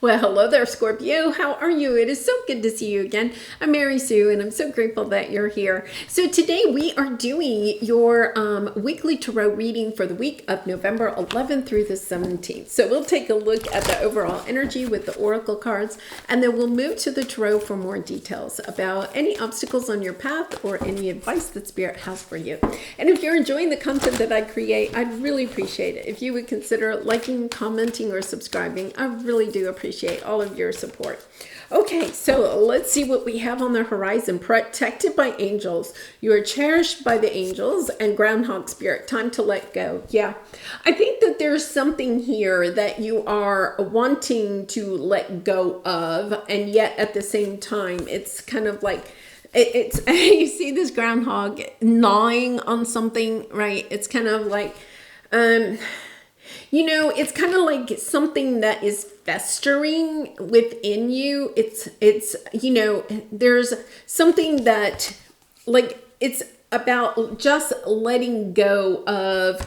Well, hello there, Scorpio. How are you? It is so good to see you again. I'm Mary Sue, and I'm so grateful that you're here. So today we are doing your weekly tarot reading for the week of November 11th through the 17th. So we'll take a look at the overall energy with the oracle cards, and then we'll move to the tarot for more details about any obstacles on your path or any advice that Spirit has for you. And if you're enjoying the content that I create, I'd really appreciate it if you would consider liking, commenting, or subscribing. I really do appreciate all of your support. Okay, so let's see what we have on the horizon. Protected by angels. You are cherished by the angels and groundhog spirit. Time to let go. Yeah, I think that there's something here that you are wanting to let go of, and yet at the same time, it's kind of like it's you see this groundhog gnawing on something, right? It's kind of like it's kind of like something that is festering within you. It's there's something that, like, it's about just letting go of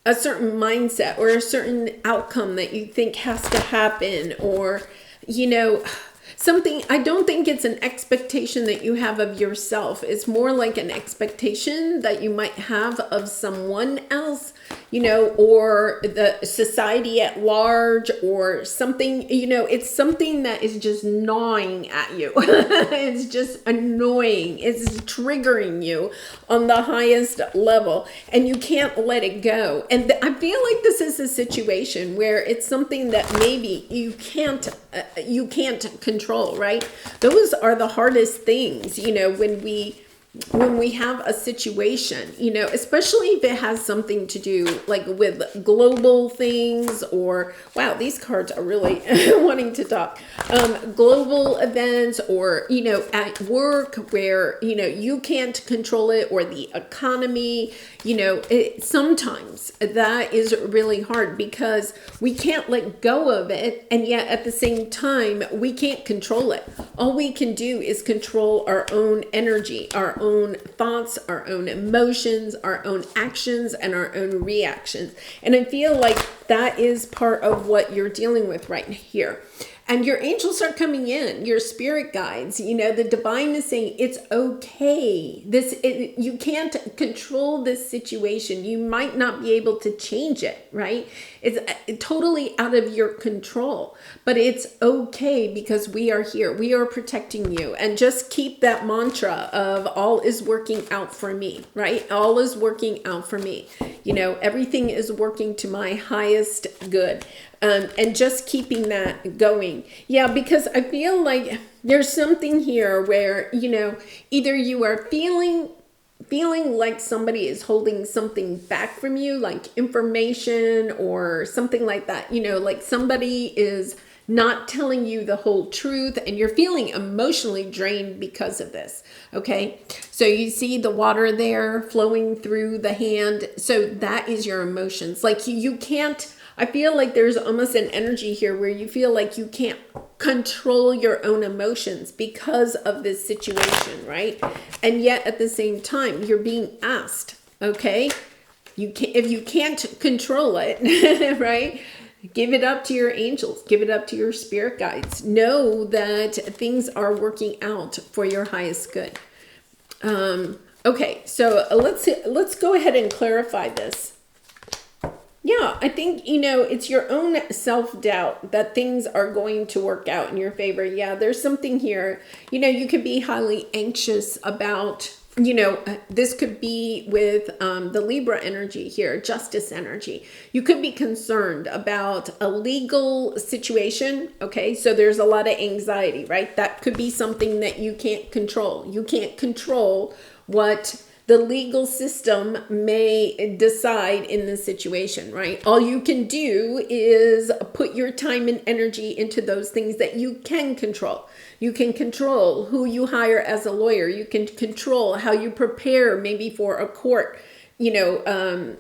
a certain mindset or a certain outcome that you think has to happen, or, something. I don't think it's an expectation that you have of yourself. It's more like an expectation that you might have of someone else, or the society at large, or something. It's something that is just gnawing at you. It's just annoying. It's triggering you on the highest level, and you can't let it go. And I feel like this is a situation where it's something that maybe you can't control, right? Those are the hardest things, when we have a situation, especially if it has something to do like with global things, or, wow, these cards are really wanting to talk, global events, or, at work where, you can't control it, or the economy, sometimes that is really hard because we can't let go of it. And yet at the same time, we can't control it. All we can do is control our own energy, our own thoughts, our own emotions, our own actions, and our own reactions. And I feel like that is part of what you're dealing with right here. And your angels are coming in, your spirit guides, the divine is saying it's okay. You can't control this situation. You might not be able to change it, right? It's totally out of your control, but it's okay because we are here. We are protecting you. And just keep that mantra of all is working out for me, right? All is working out for me. Everything is working to my highest good. And just keeping that going. Yeah, because I feel like there's something here where, either you are feeling like somebody is holding something back from you, like information or something like that, like somebody is not telling you the whole truth, and you're feeling emotionally drained because of this. Okay. So you see the water there flowing through the hand. So that is your emotions. Like you can't, I feel like there's almost an energy here where you feel like you can't control your own emotions because of this situation, right? And yet at the same time, you're being asked, okay, if you can't control it, right? Give it up to your angels. Give it up to your spirit guides. Know that things are working out for your highest good. Okay, so let's go ahead and clarify this. Yeah, I think, it's your own self-doubt that things are going to work out in your favor. Yeah, there's something here. You could be highly anxious about, this could be with the Libra energy here, justice energy. You could be concerned about a legal situation. Okay, so there's a lot of anxiety, right? That could be something that you can't control. You can't control what the legal system may decide in this situation, right? All you can do is put your time and energy into those things that you can control. You can control who you hire as a lawyer. You can control how you prepare maybe for a court visit,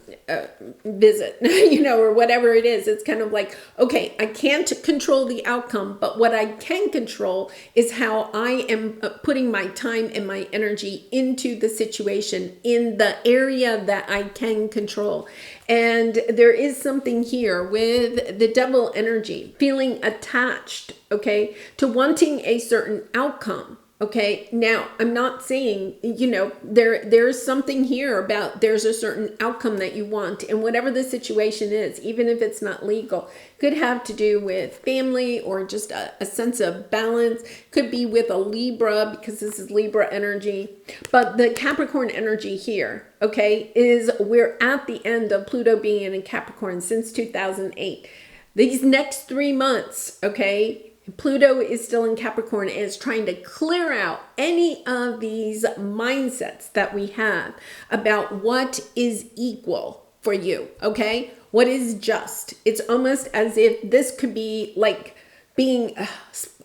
or whatever it is. It's kind of like, okay, I can't control the outcome, but what I can control is how I am putting my time and my energy into the situation in the area that I can control. And there is something here with the devil energy, feeling attached, okay, to wanting a certain outcome. Okay, now I'm not saying, there's something here about there's a certain outcome that you want, and whatever the situation is, even if it's not legal, could have to do with family or just a sense of balance, could be with a Libra because this is Libra energy. But the Capricorn energy here, okay, is we're at the end of Pluto being in Capricorn since 2008. These next 3 months, okay, Pluto is still in Capricorn and is trying to clear out any of these mindsets that we have about what is equal for you, okay? What is just. It's almost as if this could be like being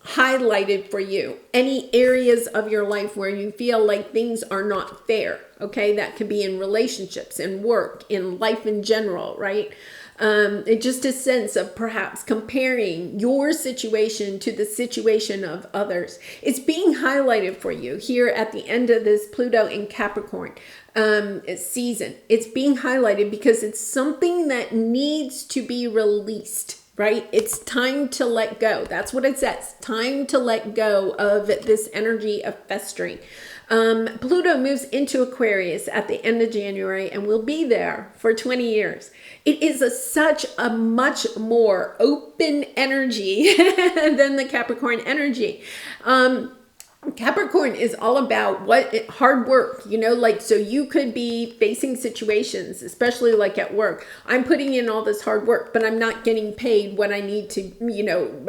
highlighted for you. Any areas of your life where you feel like things are not fair, okay? That could be in relationships, in work, in life in general, right? It's just a sense of perhaps comparing your situation to the situation of others. It's being highlighted for you here at the end of this Pluto in Capricorn season. It's being highlighted because it's something that needs to be released. Right? It's time to let go. That's what it says. Time to let go of this energy of festering. Pluto moves into Aquarius at the end of January and will be there for 20 years. It is such a much more open energy than the Capricorn energy. Capricorn is all about hard work, so you could be facing situations, especially like at work. I'm putting in all this hard work, but I'm not getting paid what I need to,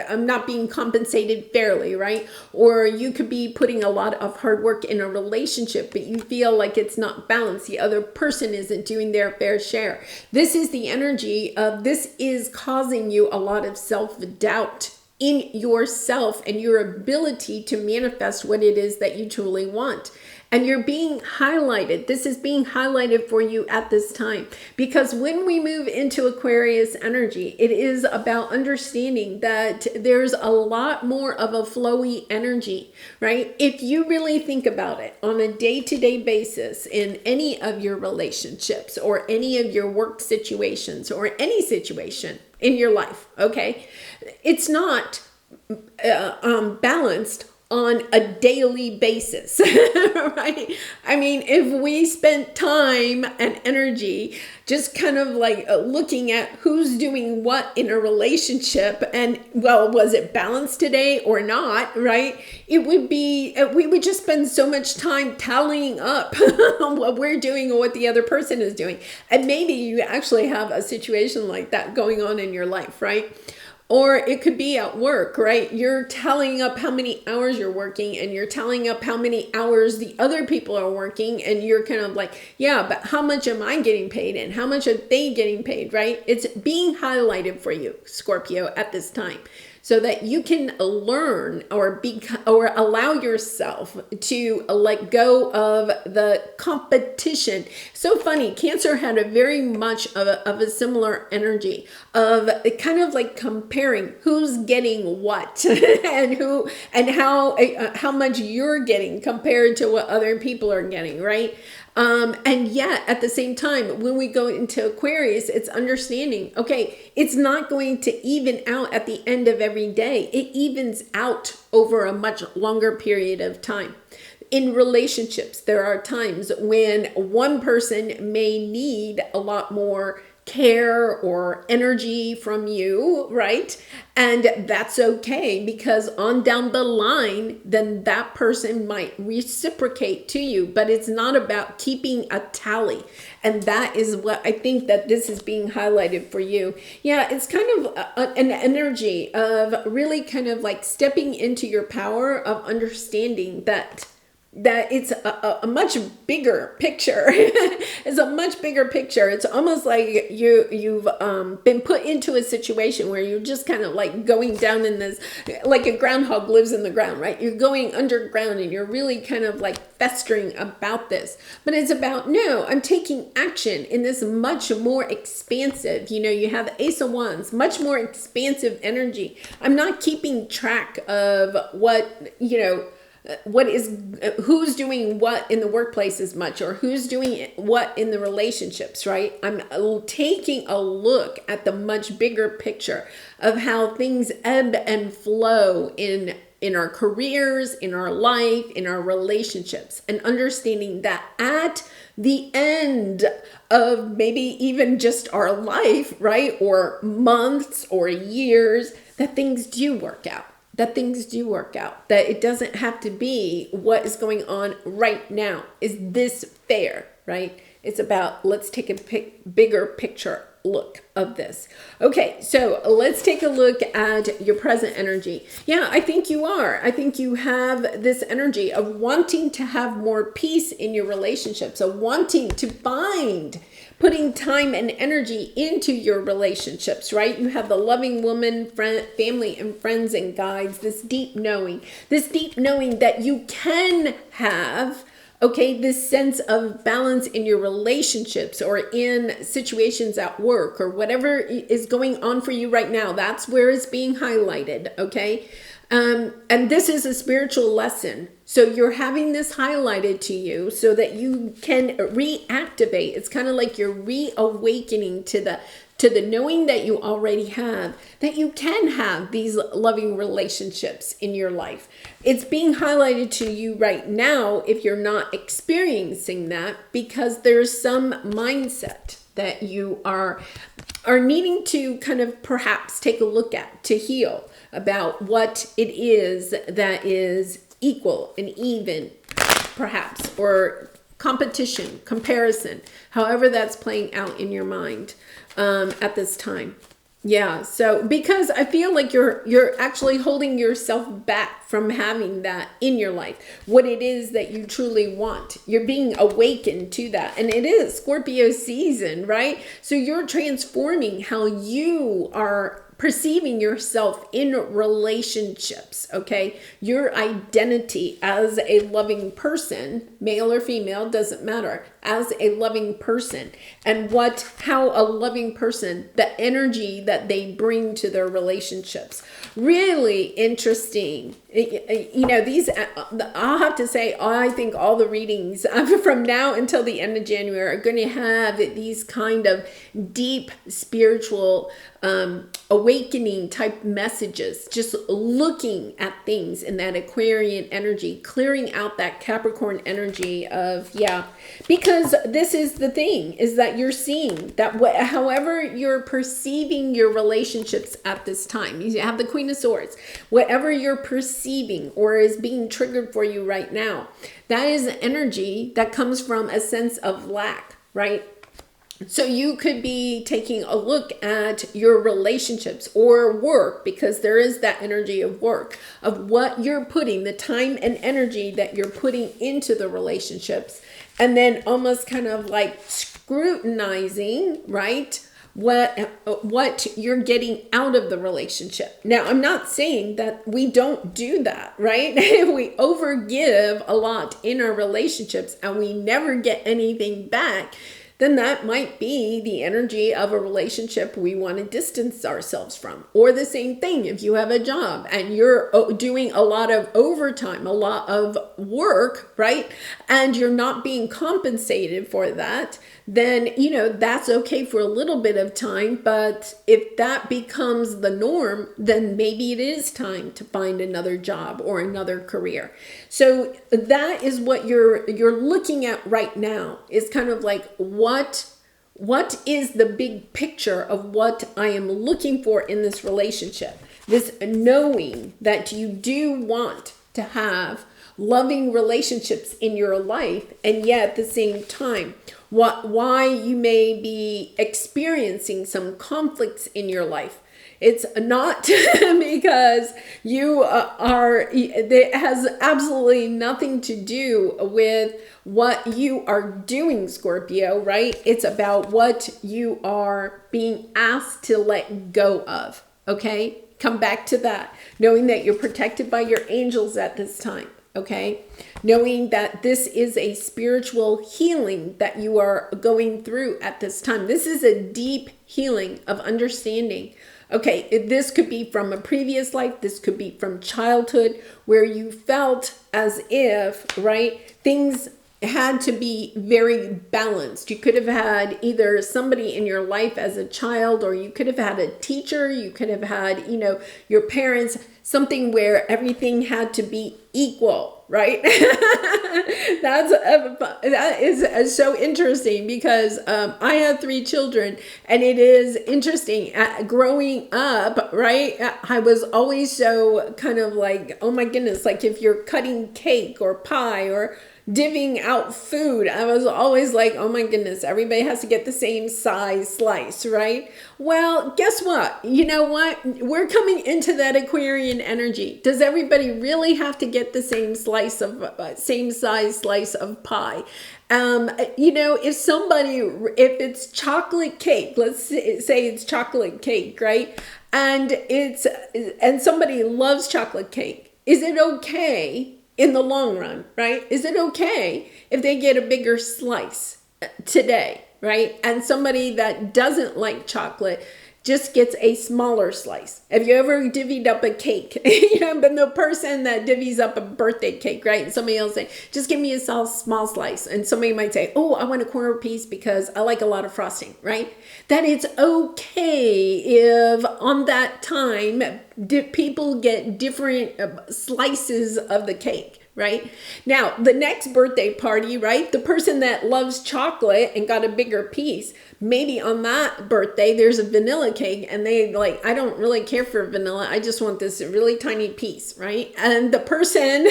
I'm not being compensated fairly, right? Or you could be putting a lot of hard work in a relationship, but you feel like it's not balanced. The other person isn't doing their fair share. This is the energy of this is causing you a lot of self-doubt in yourself and your ability to manifest what it is that you truly want. And you're being highlighted. This is being highlighted for you at this time. Because when we move into Aquarius energy, it is about understanding that there's a lot more of a flowy energy, right? If you really think about it on a day-to-day basis in any of your relationships or any of your work situations or any situation in your life, okay? It's not balanced on a daily basis, right? I mean, if we spent time and energy just kind of like looking at who's doing what in a relationship and, well, was it balanced today or not, right? It would be, we would just spend so much time tallying up what we're doing or what the other person is doing. And maybe you actually have a situation like that going on in your life, right? Or it could be at work, right? You're tallying up how many hours you're working and you're tallying up how many hours the other people are working. And you're kind of like, yeah, but how much am I getting paid and how much are they getting paid, right? It's being highlighted for you, Scorpio, at this time, so that you can learn or allow yourself to let go of the competition. So funny, Cancer had a very much of a similar energy of kind of like comparing who's getting what and who and how much you're getting compared to what other people are getting, right? And yet at the same time, when we go into Aquarius, it's understanding, okay, it's not going to even out at the end of every day. It evens out over a much longer period of time. In relationships, there are times when one person may need a lot more care or energy from you, right? And that's okay, because on down the line, then that person might reciprocate to you, but it's not about keeping a tally. And that is what I think that this is being highlighted for you. Yeah, it's kind of an energy of really kind of like stepping into your power of understanding that that it's a much bigger picture. It's a much bigger picture. It's almost like you've been put into a situation where you're just kind of like going down in this, like a groundhog lives in the ground, right? You're going underground and you're really kind of like festering about this. But it's about, no, I'm taking action in this much more expansive, you have the Ace of Wands, much more expansive energy. I'm not keeping track of what, what is who's doing what in the workplace as much, or who's doing what in the relationships, right? I'm taking a look at the much bigger picture of how things ebb and flow in our careers, in our life, in our relationships, and understanding that at the end of maybe even just our life, right, or months or years, that things do work out. That it doesn't have to be what is going on right now. Is this fair, right? It's about, let's take a bigger picture look of this. Okay, so let's take a look at your present energy. Yeah, I think you are. I think you have this energy of wanting to have more peace in your relationships, of wanting to find, putting time and energy into your relationships, right? You have the loving woman, friend, family, and friends and guides, this deep knowing that you can have, okay, this sense of balance in your relationships or in situations at work or whatever is going on for you right now. That's where it's being highlighted, okay? And this is a spiritual lesson. So you're having this highlighted to you so that you can reactivate. It's kind of like you're reawakening to the knowing that you already have, that you can have these loving relationships in your life. It's being highlighted to you right now if you're not experiencing that, because there's some mindset that you are needing to kind of perhaps take a look at to heal about what it is that is equal and even, perhaps, or competition, comparison, however that's playing out in your mind at this time. Yeah, so because I feel like you're actually holding yourself back from having that in your life, what it is that you truly want. You're being awakened to that. And it is Scorpio season, right? So you're transforming how you are perceiving yourself in relationships, okay? Your identity as a loving person, male or female, doesn't matter, as a loving person, and how a loving person, the energy that they bring to their relationships. Really interesting. These, I'll have to say, I think all the readings from now until the end of January are going to have these kind of deep spiritual awakening type messages, just looking at things in that Aquarian energy, clearing out that Capricorn energy of, because this is the thing, is that you're seeing that however you're perceiving your relationships at this time, you have the Queen of Swords, whatever you're perceiving or is being triggered for you right now, that is energy that comes from a sense of lack, right? So you could be taking a look at your relationships or work, because there is that energy of work, of what you're putting, the time and energy that you're putting into the relationships, and then almost kind of like scrutinizing, right? What you're getting out of the relationship. Now, I'm not saying that we don't do that, right? If we overgive a lot in our relationships and we never get anything back, then that might be the energy of a relationship we want to distance ourselves from. Or the same thing, if you have a job and you're doing a lot of overtime, a lot of work, right? And you're not being compensated for that, then, that's okay for a little bit of time. But if that becomes the norm, then maybe it is time to find another job or another career. So that is what you're looking at right now, is kind of like, what is the big picture of what I am looking for in this relationship? This knowing that you do want to have loving relationships in your life, and yet at the same time, why you may be experiencing some conflicts in your life. It's not because you it has absolutely nothing to do with what you are doing, Scorpio, right? It's about what you are being asked to let go of, okay? Come back to that, knowing that you're protected by your angels at this time, okay? Knowing that this is a spiritual healing that you are going through at this time. This is a deep healing of understanding. Okay, this could be from a previous life. This could be from childhood where you felt as if, right, things had to be very balanced. You could have had either somebody in your life as a child, or you could have had a teacher, you could have had, your parents, something where everything had to be equal, right? That is so interesting because I have 3 children, and it is interesting. Growing up, right, I was always so kind of like, oh my goodness, like if you're cutting cake or pie or divvying out food, I was always like, oh my goodness, everybody has to get the same size slice, right? Well, guess what? You know what? We're coming into that Aquarian energy. Does everybody really have to get the same size slice of pie? If it's chocolate cake, let's say it's chocolate cake, right? And somebody loves chocolate cake. Is it okay in the long run, right? Is it okay if they get a bigger slice today, right? And somebody that doesn't like chocolate just gets a smaller slice. Have you ever divvied up a cake? But the person that divvies up a birthday cake, right? And somebody else say, just give me a small slice. And somebody might say, oh, I want a quarter piece because I like a lot of frosting, right? That it's okay if on that time, people get different slices of the cake. Right? Now, the next birthday party, right? The person that loves chocolate and got a bigger piece, maybe on that birthday, there's a vanilla cake and they like, I don't really care for vanilla. I just want this really tiny piece, right? And the person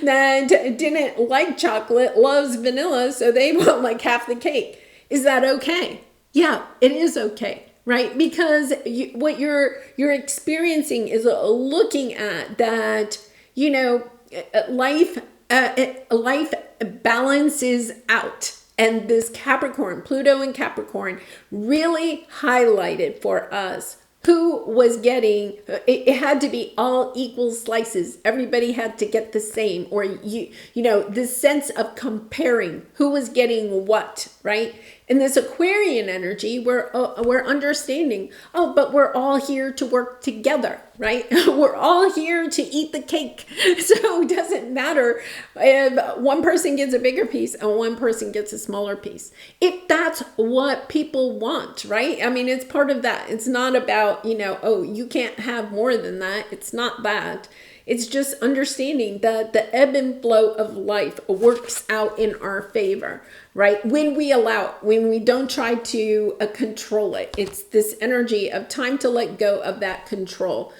that didn't like chocolate loves vanilla, so they want like half the cake. Is that okay? Yeah, it is okay. Right? Because what you're experiencing is looking at that, life balances out. And this Capricorn, Pluto and Capricorn, really highlighted for us who was getting, it had to be all equal slices. Everybody had to get the same, or this sense of comparing who was getting what, right? In this Aquarian energy, we're understanding, but we're all here to work together, right? We're all here to eat the cake. So it doesn't matter if one person gets a bigger piece and one person gets a smaller piece. If that's what people want, right? I mean, it's part of that. It's not about, you can't have more than that. It's not that. It's just understanding that the ebb and flow of life works out in our favor, right? When we allow, when we don't try to control it, it's this energy of time to let go of that control.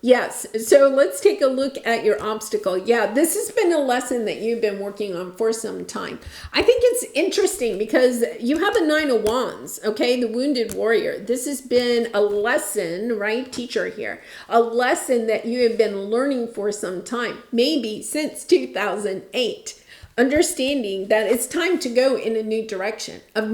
Yes. So let's take a look at your obstacle. Yeah, this has been a lesson that you've been working on for some time. I think it's interesting because you have the 9 of Wands, okay? The wounded warrior. This has been a lesson, right? Teacher here. A lesson that you have been learning for some time, maybe since 2008. Understanding that it's time to go in a new direction of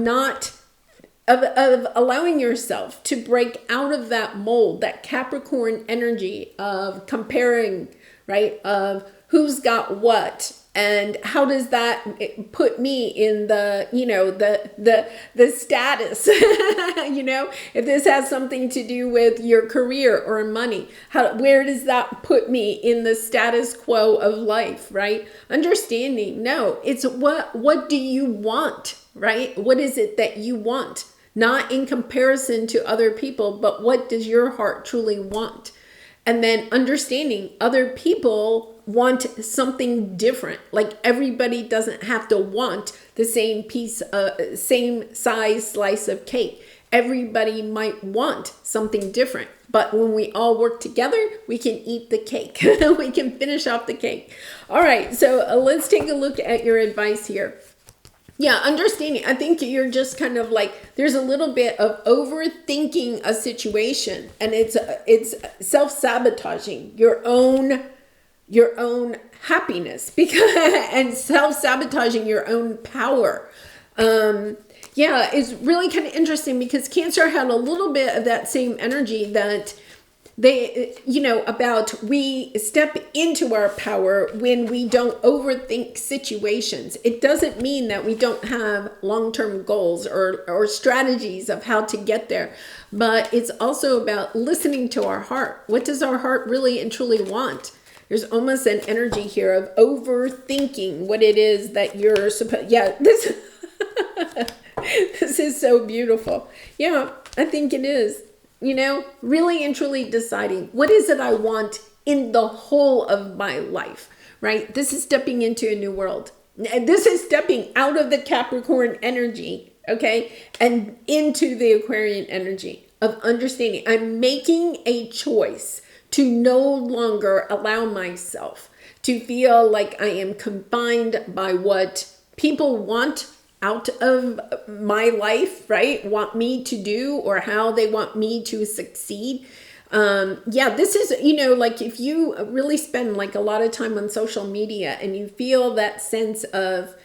allowing yourself to break out of that mold, that Capricorn energy of comparing, right? Of who's got what and how does that put me in the, the status, if this has something to do with your career or money, where does that put me in the status quo of life, right? Understanding, no, it's what do you want, right? What is it that you want? Not in comparison to other people, but what does your heart truly want? And then understanding other people want something different. Like everybody doesn't have to want the same same size slice of cake. Everybody might want something different. But when we all work together, we can eat the cake. We can finish off the cake. All right, so let's take a look at your advice here. Yeah, understanding. I think you're just kind of like, there's a little bit of overthinking a situation, and it's self-sabotaging your own happiness because and self-sabotaging your own power. Yeah, it's really kind of interesting because Cancer had a little bit of that same energy that they, about we step into our power when we don't overthink situations. It doesn't mean that we don't have long-term goals or strategies of how to get there, but it's also about listening to our heart. What does our heart really and truly want? There's almost an energy here of overthinking what it is that you're supposed. Yeah, this this is so beautiful. Yeah, I think it is. Really and truly deciding what is it I want in the whole of my life, right? This is stepping into a new world. This is stepping out of the Capricorn energy, okay, and into the Aquarian energy of understanding. I'm making a choice to no longer allow myself to feel like I am confined by what people want out of my life, right? Want me to do, or how they want me to succeed. Yeah, this is, like if you really spend like a lot of time on social media and you feel that sense of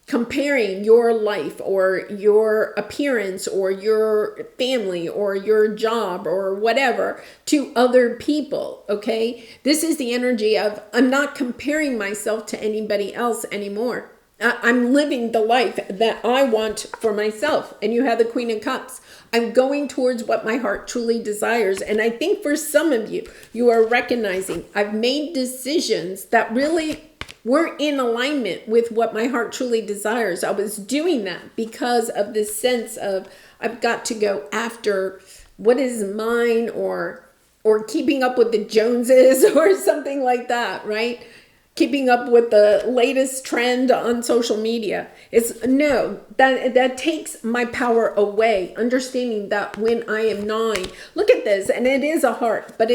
comparing your life or your appearance or your family or your job or whatever to other people, okay? This is the energy of, I'm not comparing myself to anybody else anymore. I'm living the life that I want for myself. And you have the Queen of Cups. I'm going towards what my heart truly desires. And I think for some of you, you are recognizing I've made decisions that really were in alignment with what my heart truly desires. I was doing that because of this sense of I've got to go after what is mine, or keeping up with the Joneses or something like that, right? Keeping up with the latest trend on social media. It's no, that takes my power away. Understanding that when I am gnawing, look at this, and it is a heart, but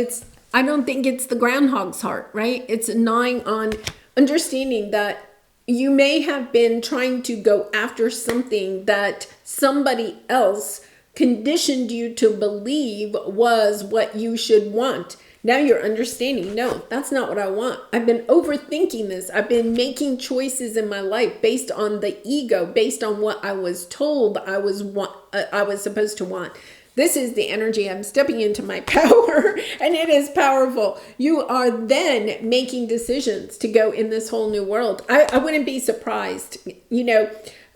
I don't think it's the groundhog's heart, right? It's gnawing on understanding that you may have been trying to go after something that somebody else conditioned you to believe was what you should want. Now you're understanding, no, that's not what I want. I've been overthinking this. I've been making choices in my life based on the ego, based on what I was told I was supposed to want. This is the energy. I'm stepping into my power, and it is powerful. You are then making decisions to go in this whole new world. I wouldn't be surprised,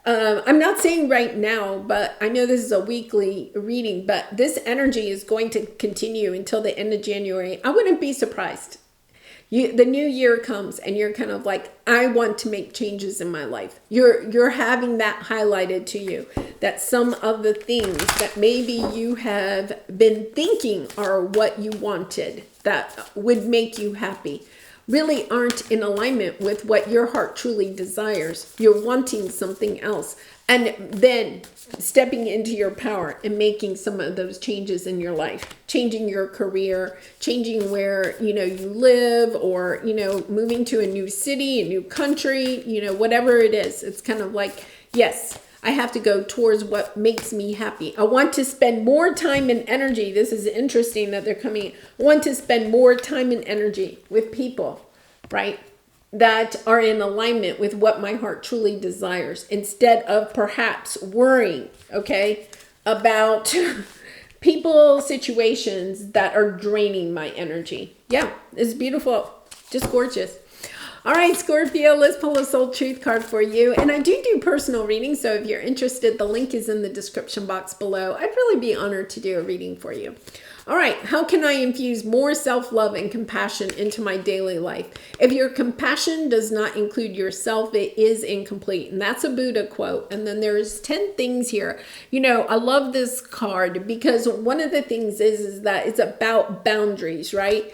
I'm not saying right now, but I know this is a weekly reading, but this energy is going to continue until the end of January. I wouldn't be surprised. The new year comes and you're kind of like, I want to make changes in my life. You're having that highlighted to you, that some of the things that maybe you have been thinking are what you wanted, that would make you happy, really aren't in alignment with what your heart truly desires. You're wanting something else. And then stepping into your power and making some of those changes in your life, changing your career, changing where, you live, or, moving to a new city, a new country, whatever it is. It's kind of like, yes, I have to go towards what makes me happy. I want to spend more time and energy. This is interesting that they're coming. I want to spend more time and energy with people, right, that are in alignment with what my heart truly desires, instead of perhaps worrying, okay, about people, situations that are draining my energy. Yeah, it's beautiful. Just gorgeous. All right, Scorpio, let's pull a soul truth card for you. And I do personal readings, so if you're interested, the link is in the description box below. I'd really be honored to do a reading for you. All right, how can I infuse more self-love and compassion into my daily life? If your compassion does not include yourself, it is incomplete. And that's a Buddha quote. And then there's 10 things here. I love this card because one of the things is that it's about boundaries, right?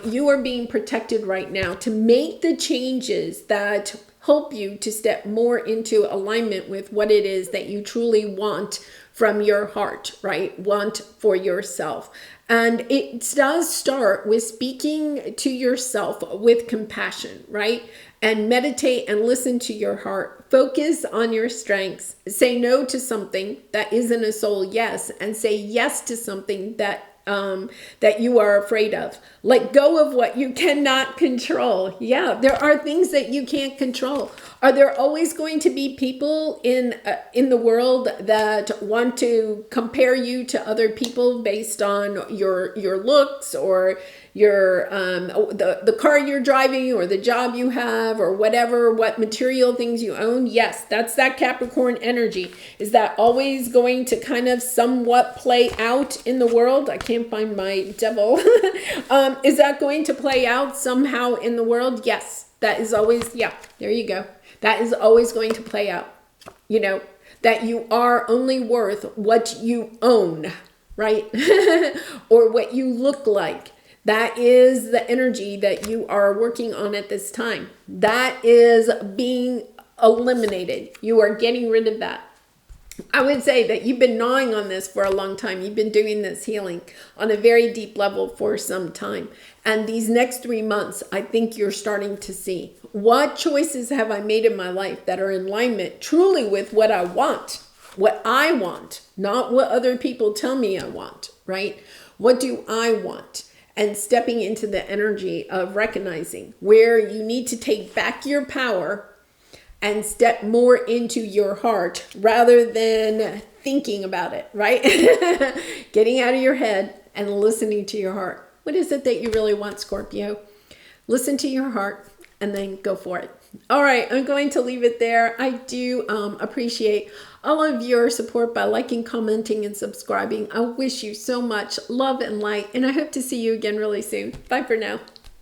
You are being protected right now to make the changes that help you to step more into alignment with what it is that you truly want from your heart, right? Want for yourself. And it does start with speaking to yourself with compassion, right? And meditate and listen to your heart. Focus on your strengths. Say no to something that isn't a soul yes, and say yes to something that you are afraid of. Let go of what you cannot control. Yeah, there are things that you can't control. Are there always going to be people in the world that want to compare you to other people based on your looks or your the car you're driving or the job you have or whatever, what material things you own? Yes, that's that Capricorn energy. Is that always going to kind of somewhat play out in the world? I can't find my devil. Is that going to play out somehow in the world? Yes, that is always, yeah, there you go. That is always going to play out, you know, that you are only worth what you own, right? Or what you look like. That is the energy that you are working on at this time. That is being eliminated. You are getting rid of that. I would say that you've been gnawing on this for a long time. You've been doing this healing on a very deep level for some time. And these next 3 months, I think you're starting to see, what choices have I made in my life that are in alignment truly with what I want, not what other people tell me I want, right? What do I want? And stepping into the energy of recognizing where you need to take back your power and step more into your heart rather than thinking about it, right? Getting out of your head and listening to your heart. What is it that you really want, Scorpio? Listen to your heart and then go for it. All right, I'm going to leave it there. I do appreciate all of your support by liking, commenting, and subscribing. I wish you so much love and light, and I hope to see you again really soon. Bye for now.